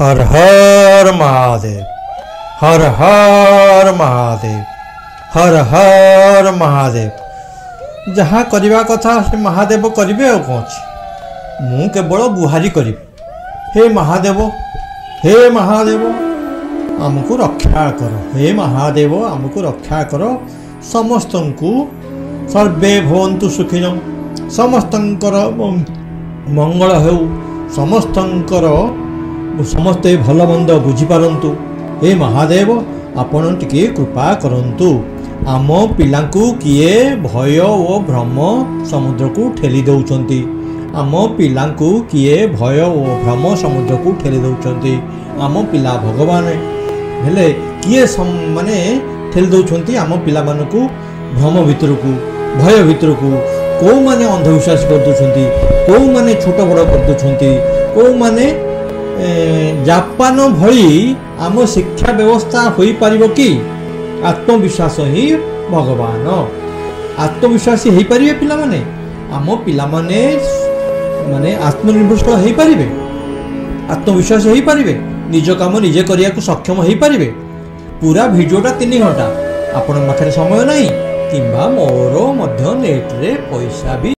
हर हर महादेव, हर हर महादेव, हर हर महादेव। जहाँ करवा कथा से महादेव करेंगे आ कौन मु केवल गुहारी करी, हे महादेव, हे महादेव आमको रक्षा कर, हे महादेव आमको रक्षा कर। समस्त को सर्वे भवन्तु सुखिनः, समस्तंकर मंगल हो, समस्तंकर समस्ते भल मंद बुझीपारतु। हे महादेव आपण टिके कृपा करंतु। आम पिलांकु किए भय ओ भ्रम समुद्र को ठेली दौचंती, आम पिलांकु किए भय ओ भ्रम समुद्र को ठेली दौचंती। आम पिला भगवान हेले किए माने ठेली दौचंती आम पिला मानकु भ्रम भितर को, भय भितर को। कौ माने अंधविश्वास कर दउछंती, कौ माने छोट बड़ कर दउछंती, कौ माने जापान भली आम शिक्षा व्यवस्था हो पारिबो कि? आत्मविश्वास ही भगवान, आत्मविश्वासी हो पारिबे पिला माने, आम पिला माने माने आत्मनिर्भरशील हो पारिबे, आत्मविश्वास हो पारिबे, निज काम निजे करिया को सक्षम हो पारिबे। पूरा भिडियोटा 3 घंटा, आपण पाखरे समय नहीं किंबा मोर मध्य नेट रे पैसा भी